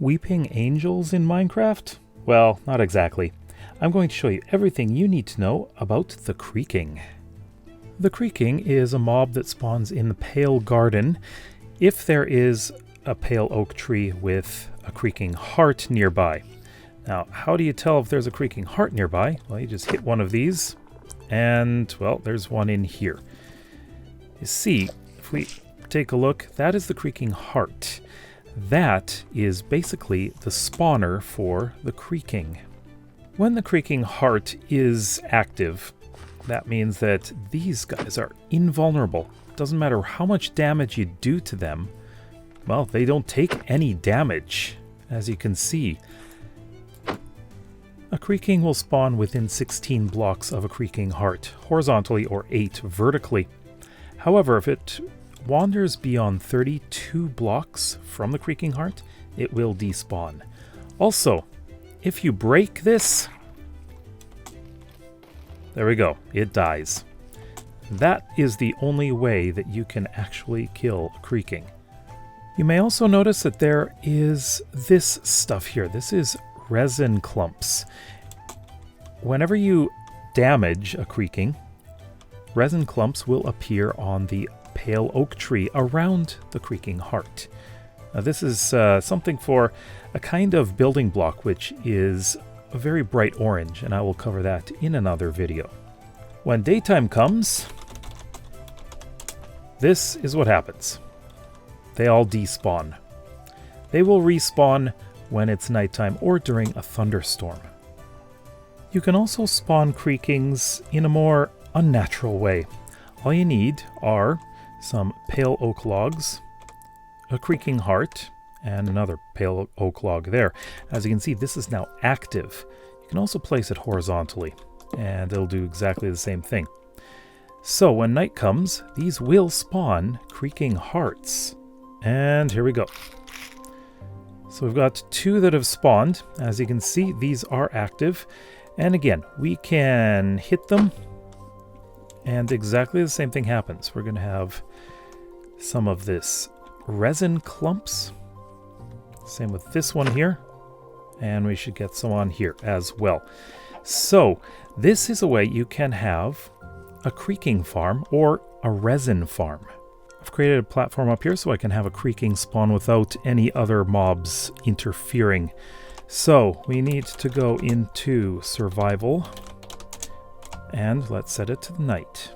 Weeping angels in Minecraft? Well, not exactly. I'm going to show you everything you need to know about the Creaking. The Creaking is a mob that spawns in the Pale Garden if there is a pale oak tree with a creaking heart nearby. Now, how do you tell if there's a creaking heart nearby? Well, you just hit one of these, and, well, there's one in here. You see, if we take a look, that is the creaking heart. That is basically the spawner for the Creaking. When the creaking heart is active, that means that these guys are invulnerable. Doesn't matter how much damage you do to them, well, they don't take any damage, as you can see. A Creaking will spawn within 16 blocks of a creaking heart, horizontally or 8 vertically. However, if it wanders beyond 32 blocks from the creaking heart, it will despawn. Also, if you break this, there we go, it dies. That is the only way that you can actually kill a Creaking. You may also notice that there is this stuff here. This is resin clumps. Whenever you damage a Creaking, resin clumps will appear on the pale oak tree around the creaking heart. Now, this is something for a kind of building block which is a very bright orange, and I will cover that in another video. When daytime comes, this is what happens. They all despawn. They will respawn when it's nighttime or during a thunderstorm. You can also spawn Creakings in a more unnatural way. All you need are some pale oak logs, a creaking heart, and another pale oak log there. As you can see, this is now active. You can also place it horizontally, and it'll do exactly the same thing. So when night comes, these will spawn creaking hearts. And here we go. So we've got 2 that have spawned. As you can see, these are active. And again, we can hit them, and exactly the same thing happens. We're going to have some of this resin clumps. Same with this one here. And we should get some on here as well. So this is a way you can have a creaking farm or a resin farm. I've created a platform up here so I can have a Creaking spawn without any other mobs interfering. So we need to go into survival, and let's set it to the night.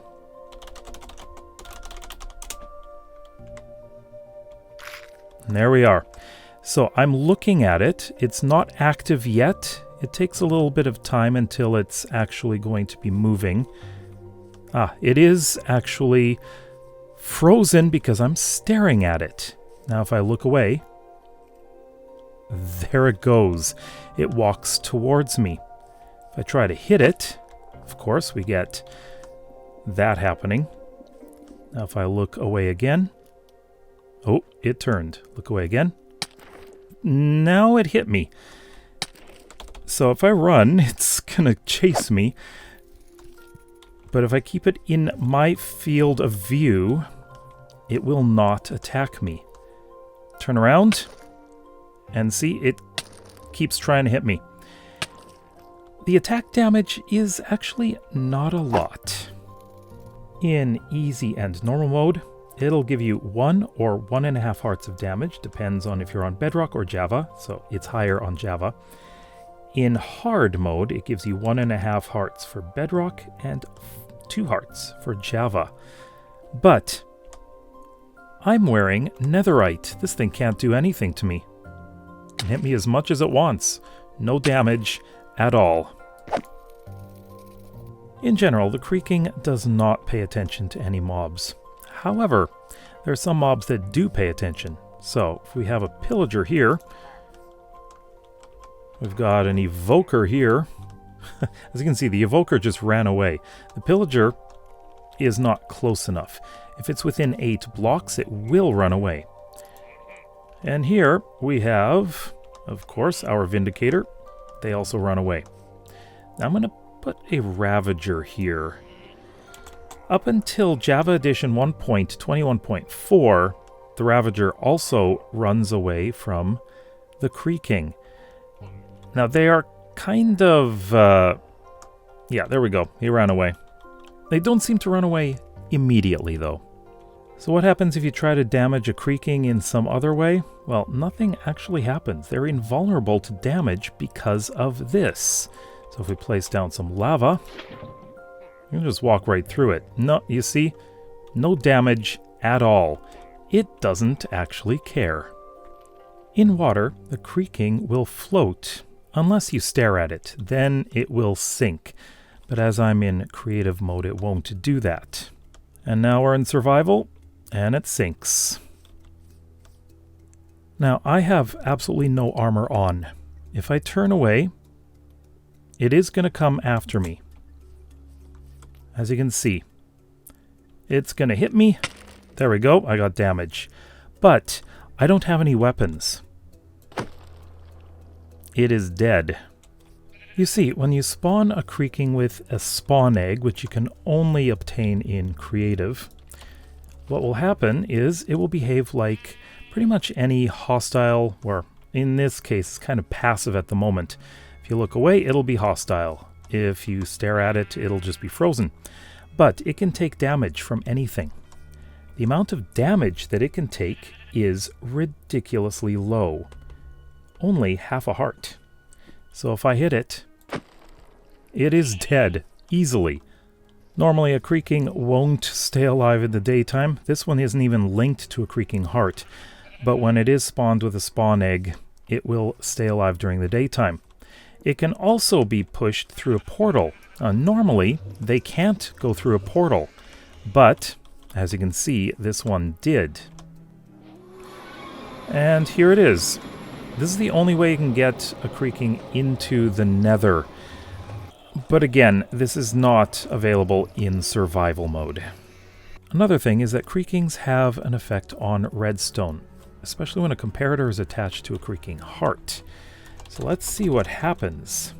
And there we are. So I'm looking at it. It's not active yet. It takes a little bit of time until it's actually going to be moving. It is actually frozen because I'm staring at it. Now if I look away, there it goes. It walks towards me. If I try to hit it, of course we get that happening. Now if I look away again, oh, it turned. Look away again. Now it hit me. So if I run, it's gonna chase me. But if I keep it in my field of view, it will not attack me. Turn around, and see, it keeps trying to hit me. The attack damage is actually not a lot. In easy and normal mode, it'll give you 1 or 1.5 hearts of damage, depends on if you're on Bedrock or Java, so it's higher on Java. In hard mode, it gives you 1.5 hearts for Bedrock and 2 hearts for Java. But I'm wearing netherite. This thing can't do anything to me. It can hit me as much as it wants. No damage at all. In general, the Creaking does not pay attention to any mobs. However, there are some mobs that do pay attention. So, if we have a pillager here, we've got an evoker here. As you can see, the evoker just ran away. The pillager is not close enough. If it's within 8 blocks, it will run away. And here we have, of course, our Vindicator. They also run away. Now I'm going to put a Ravager here. Up until Java Edition 1.21.4, the Ravager also runs away from the Creaking. Now they are kind of... yeah, there we go. He ran away. They don't seem to run away immediately, though. So what happens if you try to damage a Creaking in some other way? Well, nothing actually happens. They're invulnerable to damage because of this. So if we place down some lava, you can just walk right through it. No, you see? No damage at all. It doesn't actually care. In water, the Creaking will float unless you stare at it. Then it will sink. But as I'm in creative mode, it won't do that. And now we're in survival, and it sinks. Now, I have absolutely no armor on. If I turn away, it is going to come after me. As you can see, it's going to hit me. There we go, I got damage. But I don't have any weapons. It is dead. You see, when you spawn a Creaking with a spawn egg, which you can only obtain in creative, what will happen is it will behave like pretty much any hostile, or in this case, it's kind of passive at the moment. If you look away, it'll be hostile. If you stare at it, it'll just be frozen. But it can take damage from anything. The amount of damage that it can take is ridiculously low. Only half a heart. So if I hit it, it is dead, easily. Normally a Creaking won't stay alive in the daytime. This one isn't even linked to a Creaking heart. But when it is spawned with a spawn egg, it will stay alive during the daytime. It can also be pushed through a portal. Normally, they can't go through a portal. But, as you can see, this one did. And here it is. This is the only way you can get a Creaking into the Nether. But again, this is not available in survival mode. Another thing is that Creakings have an effect on redstone, especially when a comparator is attached to a Creaking heart. So let's see what happens.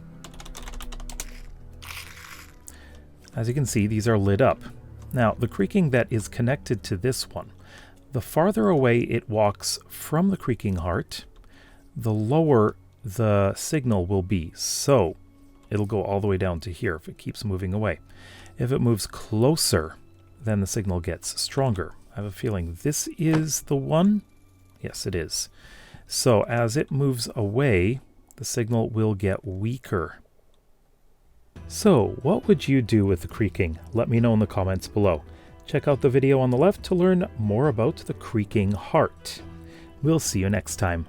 As you can see, these are lit up. Now, the Creaking that is connected to this one, the farther away it walks from the Creaking heart, the lower the signal will be. So it'll go all the way down to here if it keeps moving away. If it moves closer, then the signal gets stronger. I have a feeling this is the one. Yes, it is. So as it moves away, the signal will get weaker. So what would you do with the Creaking? Let me know in the comments below. Check out the video on the left to learn more about the Creaking heart. We'll see you next time.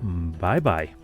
Bye-bye.